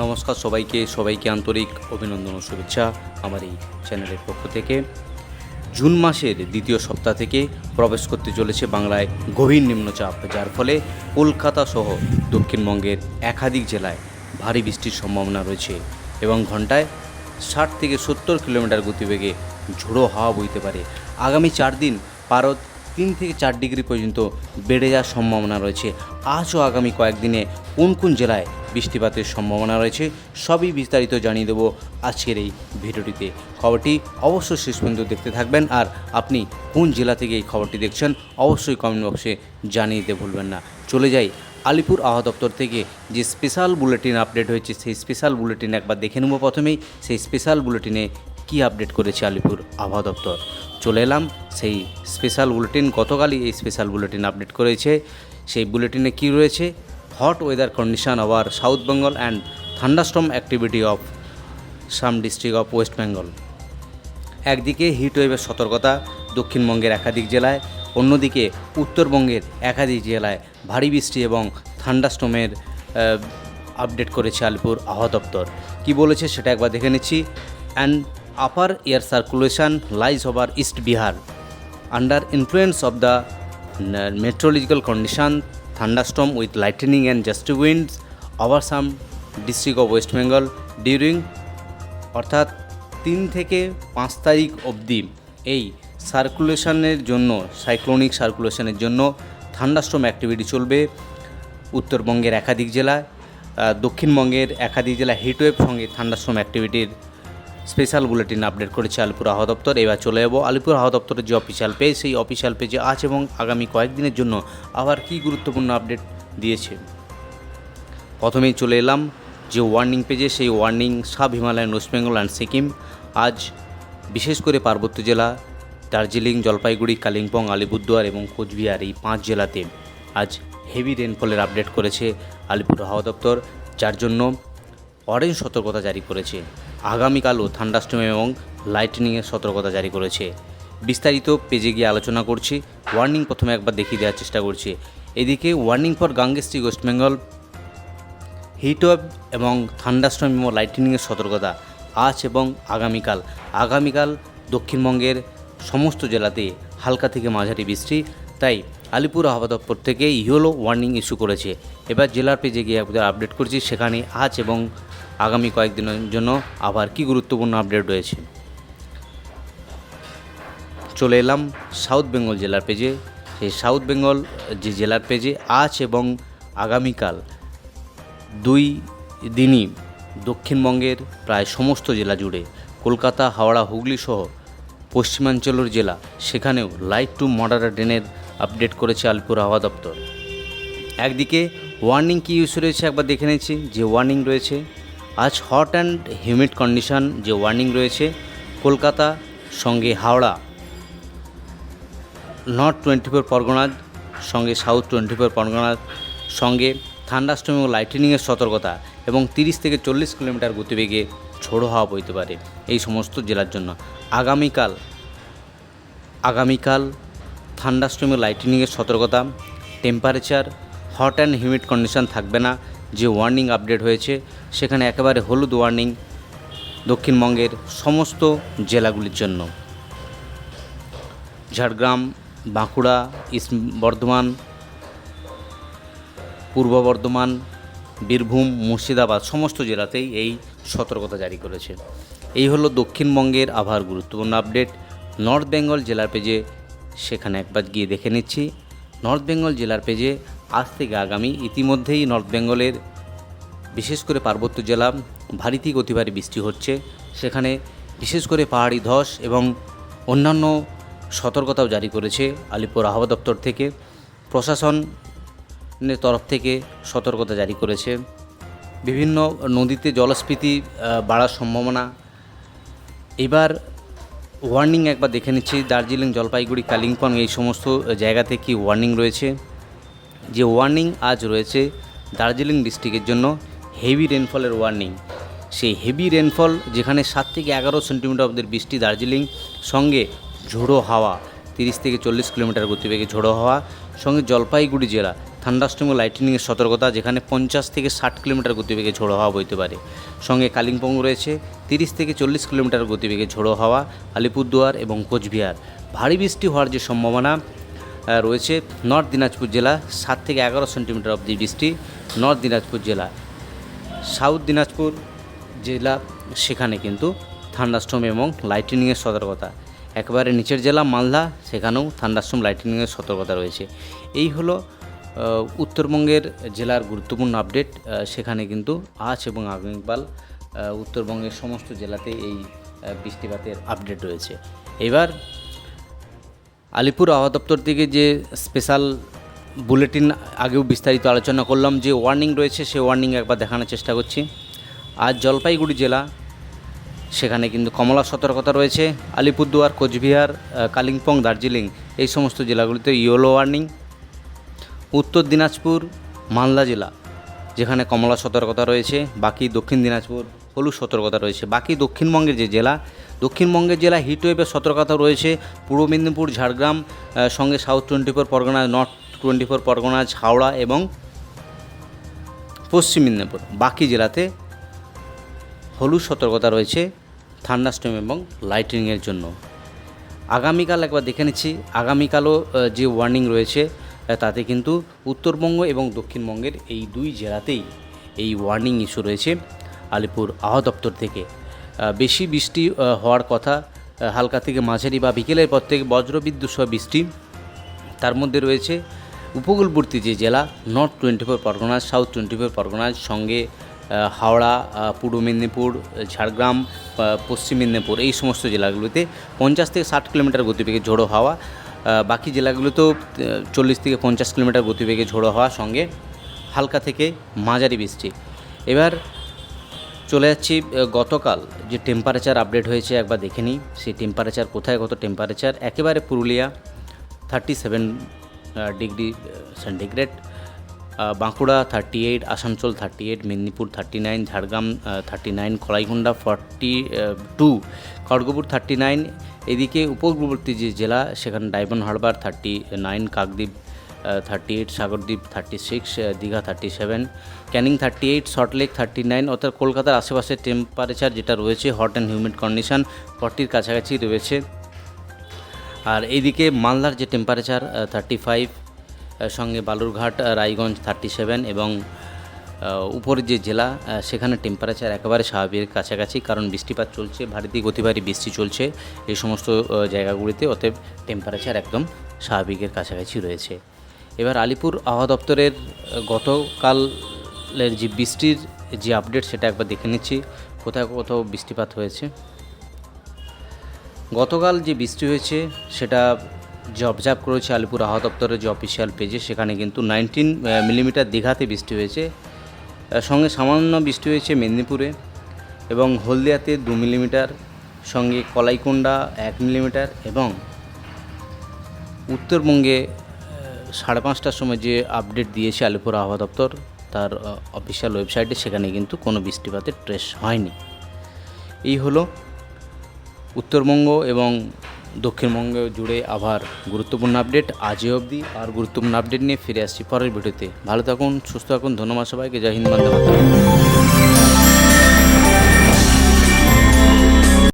নমস্কার সবাইকে আন্তরিক অভিনন্দন ও শুভেচ্ছা আমার এই চ্যানেলের পক্ষ থেকে। জুন মাসের দ্বিতীয় সপ্তাহ থেকে প্রবেশ করতে চলেছে বাংলায় গভীর নিম্নচাপ, যার ফলে কলকাতা সহ দক্ষিণবঙ্গের একাধিক জেলায় ভারী বৃষ্টির সম্ভাবনা রয়েছে এবং ঘন্টায় 60 থেকে 70 কিলোমিটার গতিবেগে ঝোড়ো হাওয়া বইতে পারে। আগামী 4 দিন পারদ 3 থেকে 4 ডিগ্রি পর্যন্ত বেড়ে যাওয়ার সম্ভাবনা রয়েছে। আজ ও আগামী কয়েকদিনে কোন কোন জেলায় বৃষ্টিপাতের সম্ভাবনা রয়েছে সবই বিস্তারিত জানিয়ে দেবো আজকের এই ভিডিওটিতে। খবরটি অবশ্যই শেষ পর্যন্ত দেখতে থাকবেন, আর আপনি কোন জেলা থেকে এই খবরটি দেখছেন অবশ্যই কমেন্ট বক্সে জানিয়ে দিতে ভুলবেন না। চলে যাই আলিপুর আবহাওয়া দপ্তর থেকে যে স্পেশাল বুলেটিন আপডেট হয়েছে সেই স্পেশাল বুলেটিন একবার দেখে নেব। প্রথমেই সেই স্পেশাল বুলেটিনে কী আপডেট করেছে আলিপুর আবহাওয়া দপ্তর। চলে এলাম সেই স্পেশাল বুলেটিন। গতকালই এই স্পেশাল বুলেটিন আপডেট করেছে। সেই বুলেটিনে কী রয়েছে? Hot weather condition over south Bengal and thunderstorm activity of some district of West Bengal. একদিকে হিটওয়েভের সতর্কতা দক্ষিণবঙ্গের একাধিক জেলায়, অন্যদিকে উত্তরবঙ্গের একাধিক জেলায় ভারী বৃষ্টি এবং থান্ডারস্টর্মের আপডেট করেছে আলিপুর আবহাওয়া দপ্তর। কী বলেছে সেটা একবার দেখে নিচ্ছি। And upper air circulation lies over east Bihar under influence of the meteorological condition, thunderstorm with lightning and gusty winds over some district of West Bengal during অর্থাৎ 3 থেকে 5 তারিখ অবধি এই সার্কুলেশনের জন্য, সাইক্লোনিক সার্কুলেশনের জন্য থান্ডারস্টর্ম অ্যাক্টিভিটি চলবে উত্তরবঙ্গের একাধিক জেলায়। দক্ষিণবঙ্গের একাধিক জেলায় হিটওয়েভ সঙ্গে থান্ডারস্টর্ম অ্যাক্টিভিটির স্পেশাল বুলেটিন আপডেট করেছে আলিপুর আবহাওয়া দপ্তর। এবার চলে যাবো আলিপুর আবহাওয়া দপ্তরের যে অফিসিয়াল পেজ, সেই অফিসিয়াল পেজে আজ এবং আগামী কয়েকদিনের জন্য আবার কী গুরুত্বপূর্ণ আপডেট দিয়েছে। প্রথমেই চলে এলাম যে ওয়ার্নিং পেজে, সেই warning sub Himalayan West Bengal and Sikkim. আজ বিশেষ করে পার্বত্য জেলা দার্জিলিং, জলপাইগুড়ি, কালিম্পং, আলিপুরদুয়ার এবং কোচবিহার এই 5 জেলাতে আজ হেভি রেনফলের আপডেট করেছে আলিপুর আবহাওয়া দপ্তর, যার জন্য অরেঞ্জ সতর্কতা জারি করেছে। আগামীকালও থান্ডারস্টর্ম এবং লাইটনিংয়ের সতর্কতা জারি করেছে। বিস্তারিত পেজে গিয়ে আলোচনা করছি। ওয়ার্নিং প্রথমে একবার দেখিয়ে দেওয়ার চেষ্টা করছি। এদিকে warning for Gangetic West Bengal, heatwave এবং থান্ডারস্টর্ম এবং লাইটনিংয়ের সতর্কতা আজ এবং আগামীকাল দক্ষিণবঙ্গের সমস্ত জেলাতে হালকা থেকে মাঝারি বৃষ্টি। তাই আলিপুর আবহাওয়া দপ্তর থেকে ইয়েলো ওয়ার্নিং ইস্যু করেছে। এবার জেলার পেজে গিয়ে আপডেট করছি, সেখানে আজ এবং আগামী কয়েকদিনের জন্য আবার কি গুরুত্বপূর্ণ আপডেট রয়েছে। চলে এলাম সাউথ বেঙ্গল জেলার পেজে। সেই সাউথ বেঙ্গল যে জেলার পেজে আজ এবং আগামীকাল 2 দিনই দক্ষিণবঙ্গের প্রায় সমস্ত জেলা জুড়ে, কলকাতা, হাওড়া, হুগলি সহ পশ্চিমাঞ্চলের জেলা, সেখানেও লাইট টু মডারেট রেনের আপডেট করেছে আলিপুর আবহাওয়া দপ্তর। একদিকে ওয়ার্নিং কী ইস্যু রয়েছে একবার দেখে নিচ্ছি। যে ওয়ার্নিং রয়েছে আজ হট অ্যান্ড হিউমিড কন্ডিশন, যে ওয়ার্নিং রয়েছে কলকাতা সঙ্গে হাওড়া, নর্থ 24 পরগনার সঙ্গে সাউথ 24 পরগনার সঙ্গে থান্ডারস্টর্ম এবং লাইটনিংয়ের সতর্কতা এবং 30 থেকে 40 কিলোমিটার গতিবেগে ঝোড়ো হাওয়া বইতে পারে এই সমস্ত জেলার জন্য। আগামীকাল থান্ডারস্টর্ম এবং লাইটনিংয়ের সতর্কতা। Temperature hot and humid condition থাকবে না। যে ওয়ার্নিং আপডেট হয়েছে সেখানে একেবারে হলুদ ওয়ার্নিং দক্ষিণবঙ্গের সমস্ত জেলাগুলির জন্য। ঝাড়গ্রাম, বাঁকুড়া, ইস্ট বর্ধমান, পূর্ব বর্ধমান, বীরভূম, মুর্শিদাবাদ সমস্ত জেলাতেই এই সতর্কতা জারি করেছে। এই হলো দক্ষিণবঙ্গের আবহাওয়ার গুরুত্বপূর্ণ আপডেট। নর্থ বেঙ্গল জেলার পেজে সেখানে একবার গিয়ে দেখে নিচ্ছি। নর্থ বেঙ্গল জেলার পেজে আজ থেকে আগামী ইতিমধ্যেই নর্থ বেঙ্গলের বিশেষ করে পার্বত্য জেলা ভারী থেকে অতি ভারী বৃষ্টি হচ্ছে। সেখানে বিশেষ করে পাহাড়ি ধস এবং অন্যান্য সতর্কতাও জারি করেছে আলিপুর আবহাওয়া দপ্তর থেকে। প্রশাসনের তরফ থেকে সতর্কতা জারি করেছে। বিভিন্ন নদীতে জলস্ফীতি বাড়ার সম্ভাবনা। এবার ওয়ার্নিং একবার দেখে নিচ্ছি। দার্জিলিং, জলপাইগুড়ি, কালিম্পং এই সমস্ত জায়গাতে কি ওয়ার্নিং রয়েছে। যে ওয়ার্নিং আজ রয়েছে দার্জিলিং ডিস্ট্রিক্টের জন্য হেভি রেনফলের ওয়ার্নিং। সেই হেভি রেনফল যেখানে 7 থেকে 11 সেন্টিমিটার অবধি বৃষ্টি, দার্জিলিং সঙ্গে ঝোড়ো হাওয়া 30 থেকে 40 কিলোমিটার গতিবেগে ঝোড়ো হাওয়া, সঙ্গে জলপাইগুড়ি জেলা থান্ডারস্টর্ম ও লাইটনিংয়ের সতর্কতা, যেখানে 50 থেকে 60 কিলোমিটার গতিবেগে ঝোড়ো হাওয়া বইতে পারে। সঙ্গে কালিম্পং রয়েছে 30 থেকে 40 কিলোমিটার গতিবেগে ঝোড়ো হাওয়া। আলিপুরদুয়ার এবং কোচবিহার ভারী বৃষ্টি হওয়ার যে সম্ভাবনা রয়েছে। নর্থ দিনাজপুর জেলা 7 থেকে 11 সেন্টিমিটার অবধি বৃষ্টি। নর্থ দিনাজপুর জেলা, সাউথ দিনাজপুর জেলা সেখানে কিন্তু থান্ডারস্টর্ম এবং লাইটনিংয়ের সতর্কতা। একেবারে নিচের জেলা মালদা, সেখানেও থান্ডারস্টর্ম লাইটনিংয়ের সতর্কতা রয়েছে। এই হলো উত্তরবঙ্গের জেলার গুরুত্বপূর্ণ আপডেট। সেখানে কিন্তু আজ এবং আগামীকাল উত্তরবঙ্গের সমস্ত জেলাতে এই বৃষ্টিপাতের আপডেট রয়েছে। এবার আলিপুর আবহাওয়া দপ্তর থেকে যে স্পেশাল বুলেটিন আগেও বিস্তারিত আলোচনা করলাম, যে ওয়ার্নিং রয়েছে সেই ওয়ার্নিং একবার দেখানোর চেষ্টা করছি। আজ জলপাইগুড়ি জেলা, সেখানে কিন্তু কমলা সতর্কতা রয়েছে। আলিপুরদুয়ার, কোচবিহার, কালিম্পং, দার্জিলিং এই সমস্ত জেলাগুলিতে ইয়েলো ওয়ার্নিং। উত্তর দিনাজপুর, মালদা জেলা যেখানে কমলা সতর্কতা রয়েছে। বাকি দক্ষিণ দিনাজপুর হলুদ সতর্কতা রয়েছে। বাকি দক্ষিণবঙ্গের যে জেলা, দক্ষিণবঙ্গের জেলা হিটওয়েভের সতর্কতা রয়েছে। পূর্ব মেদিনীপুর, ঝাড়গ্রাম, সঙ্গে সাউথ 24 পরগনা, নর্থ 24 পরগনাজ, হাওড়া এবং পশ্চিম মেদিনীপুর। বাকি জেলাতে হলুদ সতর্কতা রয়েছে থান্ডারস্টর্ম এবং লাইটনিংয়ের জন্য। আগামীকাল একবার দেখে নিচ্ছি। আগামীকালও যে ওয়ার্নিং রয়েছে তাতে কিন্তু উত্তরবঙ্গ এবং দক্ষিণবঙ্গের এই দুই জেলাতেই এই ওয়ার্নিং ইস্যু রয়েছে আলিপুর আবহাওয়া দপ্তর থেকে। বেশি বৃষ্টি হওয়ার কথা, হালকা থেকে মাঝারি বা বিকেলের পর থেকে বজ্রবিদ্যুৎ সহ বৃষ্টি। তার মধ্যে রয়েছে উপকূলবর্তী যে জেলা, নর্থ 24 পরগনাজ, সাউথ 24 পরগনাজ, সঙ্গে হাওড়া, পূর্ব মেদিনীপুর, ঝাড়গ্রাম, পশ্চিম মেদিনীপুর এই সমস্ত জেলাগুলোতে 50 থেকে 60 কিলোমিটার গতিবেগে ঝোড়ো হাওয়া। বাকি জেলাগুলোতেও 40 থেকে 50 কিলোমিটার গতিবেগে ঝোড়ো হাওয়া, সঙ্গে হালকা থেকে মাঝারি বৃষ্টি। এবার চলে যাচ্ছি গতকাল যে টেম্পারেচার আপডেট হয়েছে একবার দেখে নিই। সেই টেম্পারেচার কোথায় কত টেম্পারেচার। একেবারে পুরুলিয়া 37 ডিগ্রি সেন্টিগ্রেড, বাঁকুড়া 38, আসানসোল 38, মেদিনীপুর 39, ঝাড়গ্রাম 39, কলাইকুণ্ডা 42, খড়গপুর 39। এদিকে উপকূলবর্তী যে জেলা সেখানে ডায়মন্ড হারবার 39, কাকদ্বীপ 38, সাগরদ্বীপ 36, দীঘা 37, ক্যানিং 38, সল্টলেক 39। অর্থাৎ কলকাতার আশেপাশের টেম্পারেচার যেটা রয়েছে হট অ্যান্ড হিউমিড কন্ডিশন 40-র কাছাকাছি রয়েছে। আর এইদিকে মালদার যে টেম্পারেচার 35, সঙ্গে বালুরঘাট, রায়গঞ্জ 37 এবং উপরের যে জেলা সেখানে টেম্পারেচার একেবারে স্বাভাবিকের কাছাকাছি, কারণ বৃষ্টিপাত চলছে, ভারী থেকে অতি ভারী বৃষ্টি চলছে এই সমস্ত জায়গাগুলিতে। অতএব টেম্পারেচার একদম স্বাভাবিকের কাছাকাছি রয়েছে। এবার আলিপুর আবহাওয়া দপ্তরের গতকালের যে বৃষ্টির যে আপডেট সেটা একবার দেখে নিচ্ছি, কোথায় কোথাও বৃষ্টিপাত হয়েছে। গতকাল যে বৃষ্টি হয়েছে সেটা যে অবজার্ভ করেছে আলিপুর আবহাওয়া দপ্তরের যে অফিসিয়াল পেজে, সেখানে কিন্তু 19 মিলিমিটার দীঘাতে বৃষ্টি হয়েছে। সঙ্গে সামান্য বৃষ্টি হয়েছে মেদিনীপুরে এবং হলদিয়াতে 2 মিলিমিটার, সঙ্গে কলাইকুণ্ডা 1 মিলিমিটার এবং উত্তরবঙ্গে 5:30টার সময় যে আপডেট দিয়েছে আলিপুর আবহাওয়া দপ্তর তার অফিসিয়াল ওয়েবসাইটে, সেখানে কিন্তু কোনো বৃষ্টিপাতের ট্রেস হয়নি। এই হলো উত্তরবঙ্গ এবং দক্ষিণবঙ্গ জুড়ে আবার গুরুত্বপূর্ণ আপডেট আজই অবধি। আর গুরুত্বপূর্ণ আপডেট নিয়ে ফিরে আসছি পরের ভিডিওতে। ভালো থাকুন, সুস্থ থাকুন, ধন্যবাদ সবাইকে। জয় হিন্দ, বন্দে মাতরম।